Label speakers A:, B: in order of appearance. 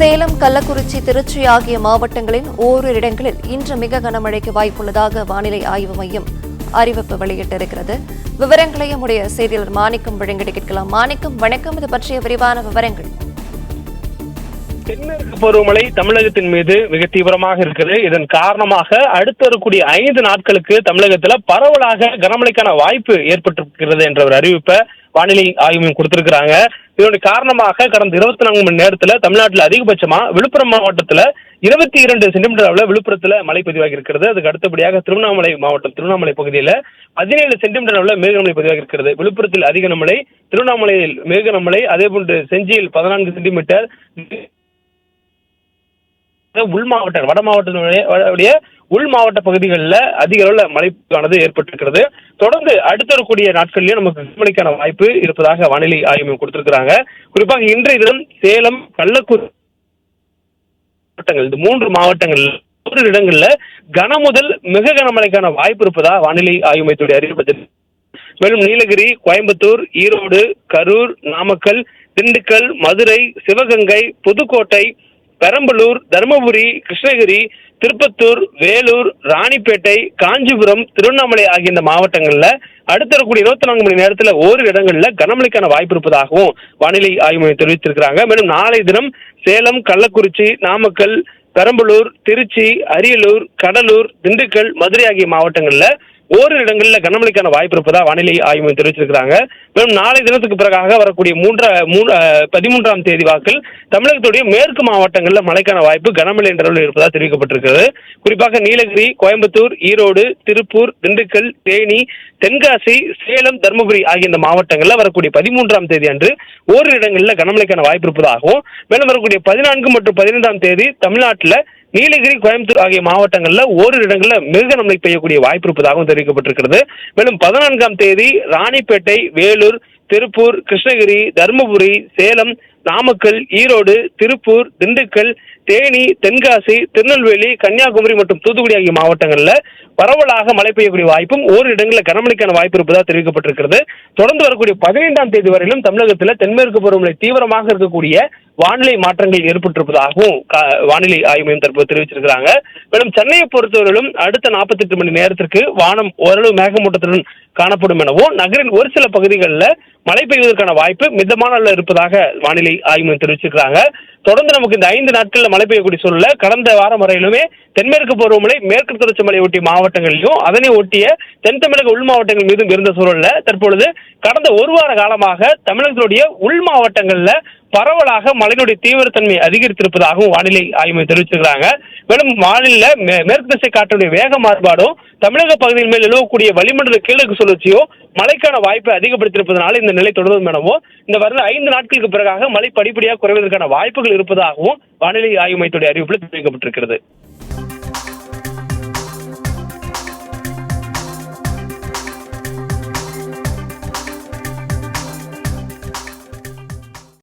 A: சேலம், கள்ளக்குறிச்சி, திருச்சி ஆகிய மாவட்டங்களின் ஓரிரு இடங்களில் இன்று மிக கனமழைக்கு வாய்ப்புள்ளதாக வானிலை ஆய்வு மையம் அறிவிப்பு வெளியிட்டிருக்கிறது. விவரங்களை நம்முடைய செய்தியாளர் மாணிக்கம் வழங்கி கேட்கலாம். மாணிக்கம், வணக்கம். இது பற்றிய விரிவான விவரங்கள்.
B: தென்மேற்கு பருவமழை தமிழகத்தின் மீது மிக தீவிரமாக இருக்கிறது. இதன் காரணமாக அடுத்து வரக்கூடிய 5 நாட்களுக்கு தமிழகத்துல பரவலாக கனமழைக்கான வாய்ப்பு ஏற்பட்டிருக்கிறது என்ற ஒரு அறிவிப்பை வானிலை ஆய்வு மையம் கொடுத்திருக்கிறாங்க. இதனுடைய காரணமாக கடந்த 24 மணி நேரத்துல தமிழ்நாட்டில் அதிகபட்சமா விழுப்புரம் மாவட்டத்துல 22 சென்டிமீட்டர் அளவுல விழுப்புரத்துல மழை பதிவாகி இருக்கிறது. அதுக்கு அடுத்தபடியாக திருவண்ணாமலை மாவட்டம், திருவண்ணாமலை பகுதியில 17 சென்டிமீட்டர் அளவுல மேகமழை பதிவாகி இருக்கிறது. விழுப்புரத்தில் அதிக கனமழை, திருவண்ணாமலையில் மிக கனமழை, அதே போன்று செஞ்சியில் 14 சென்டிமீட்டர். உள் மாவட்ட, வட மாவட்டத்தினுடைய உள் மாவட்ட பகுதிகளில் அதிக அளவில் மழைக்கானது ஏற்பட்டிருக்கிறது. தொடர்ந்து அடுத்த வரக்கூடிய நாட்களிலும் நமக்கு கனமழைக்கான வாய்ப்பு இருப்பதாக வானிலை ஆய்வு மையம் கொடுத்திருக்கிறாங்க. குறிப்பாக இன்றைய தினம் சேலம், கள்ளக்குறிச்சி மாவட்டங்கள், இந்த 3 மாவட்டங்கள் ஒரு இடங்கள்ல கன முதல் மிக கனமழைக்கான வாய்ப்பு இருப்பதா வானிலை ஆய்வு மையத்துடைய அறிவிப்பு. மேலும் நீலகிரி, கோயம்புத்தூர், ஈரோடு, கரூர், நாமக்கல், திண்டுக்கல், மதுரை, சிவகங்கை, புதுக்கோட்டை, பெரம்பலூர், தருமபுரி, கிருஷ்ணகிரி, திருப்பத்தூர், வேலூர், ராணிப்பேட்டை, காஞ்சிபுரம், திருவண்ணாமலை ஆகிய இந்த மாவட்டங்கள்ல அடுத்த வரக்கூடிய 24 மணி நேரத்துல ஓரிரு இடங்கள்ல கனமழைக்கான வாய்ப்பு இருப்பதாகவும் வானிலை ஆய்வு மையம் தெரிவித்திருக்கிறாங்க. மேலும் நாளை தினம் சேலம், கள்ளக்குறிச்சி, நாமக்கல், பெரம்பலூர், திருச்சி, அரியலூர், கடலூர், திண்டுக்கல், மதுரை ஆகிய மாவட்டங்கள்ல ஓரிரு இடங்களில் கனமழைக்கான வாய்ப்பு இருப்பதா வானிலை ஆய்வு மையம் தெரிவிச்சிருக்கிறாங்க. மேலும் நாளை தினத்துக்கு பிறகாக வரக்கூடிய 13ஆம் தேதி வாக்கில் தமிழகத்துடைய மேற்கு மாவட்டங்களில் மழைக்கான வாய்ப்பு கனமழை என்ற அளவில் இருப்பதா தெரிவிக்கப்பட்டிருக்கிறது. குறிப்பாக நீலகிரி, கோயம்புத்தூர், ஈரோடு, திருப்பூர், திண்டுக்கல், தேனி, தென்காசி, சேலம், தருமபுரி ஆகிய இந்த மாவட்டங்களில் வரக்கூடிய 13ஆம் தேதி அன்று ஓரிரு இடங்களில் கனமழைக்கான வாய்ப்பு இருப்பதாகவும், மேலும் வரக்கூடிய 14 மற்றும் 15ஆம் தேதி தமிழ்நாட்டில் நீலகிரி, கோயம்புத்தூர் ஆகிய மாவட்டங்களில் ஓரிரு இடங்களில் மிக கனமழை பெய்யக்கூடிய வாய்ப்பு இருப்பதாகவும் தெரிவிக்கப்பட்டிருக்கிறது. மேலும் 14ஆம் தேதி ராணிப்பேட்டை, வேலூர், திருப்பூர், கிருஷ்ணகிரி, தருமபுரி, சேலம், நாமக்கல், ஈரோடு, திருப்பூர், திண்டுக்கல், தேனி, தென்காசி, திருநெல்வேலி, கன்னியாகுமரி மற்றும் தூத்துக்குடி ஆகிய மாவட்டங்களில் பரவலாக மழை பெய்யக்கூடிய வாய்ப்பும் ஓரிரு இடங்களில் கனமழைக்கான வாய்ப்பு இருப்பதாக தெரிவிக்கப்பட்டிருக்கிறது. தொடர்ந்து வரக்கூடிய 15ஆம் தேதி வரையிலும் தமிழகத்தில் தென்மேற்கு பருவமழை தீவிரமாக இருக்கக்கூடிய வானிலை மாற்றங்கள் ஏற்பட்டிருப்பதாகவும் வானிலை ஆய்வு மையம் தற்போது தெரிவிச்சிருக்கிறாங்க. மேலும் சென்னையை பொறுத்தவரையிலும் அடுத்த 48 மணி நேரத்திற்கு வானம் ஓரளவு மேகமூட்டத்துடன் காணப்படும் எனவும், நகரின் ஒரு சில பகுதிகளில் மழை பெய்வதற்கான வாய்ப்பு மிதமான அளவில் இருப்பதாக வானிலை ஆய்வு மையம் தெரிவிச்சிருக்கிறாங்க. தொடர்ந்து நமக்கு இந்த 5 நாட்களில் மழை பெய்யக்கூடிய சூழல கடந்த வாரம் வரையிலுமே தென்மேற்கு பருவமழை மேற்கு தொடர்ச்சி மலை ஒட்டிய மாவட்டங்களிலும் அதனை ஒட்டிய தென் தமிழக உள் மாவட்டங்கள் மீதும் இருந்த சூழல்ல தற்பொழுது கடந்த ஒரு வார காலமாக தமிழகத்தினுடைய உள் மாவட்டங்கள்ல பரவலாக மழையினுடைய தீவிரத்தன்மை அதிகரித்திருப்பதாகவும் வானிலை ஆய்வு மையம் தெரிவிச்சிருக்கிறாங்க. மேலும் மாநில மேற்கு திசை காற்றுடைய வேக மாறுபாடும் தமிழக பகுதியின் மேல் நிலவக்கூடிய வளிமண்டல கீழக்கு சுழற்சியோ மழைக்கான வாய்ப்பை அதிகப்படுத்தியிருப்பதனால இந்த நிலை தொடரும் எனவும், இந்த வருடம் 5 நாட்களுக்கு பிறகாக மழை படிப்படியாக குறைவதற்கான வாய்ப்புகள் இருப்பதாகவும் வானிலை ஆய்வு மையத்துடைய அறிவிப்பில் தெரிவிக்கப்பட்டிருக்கிறது.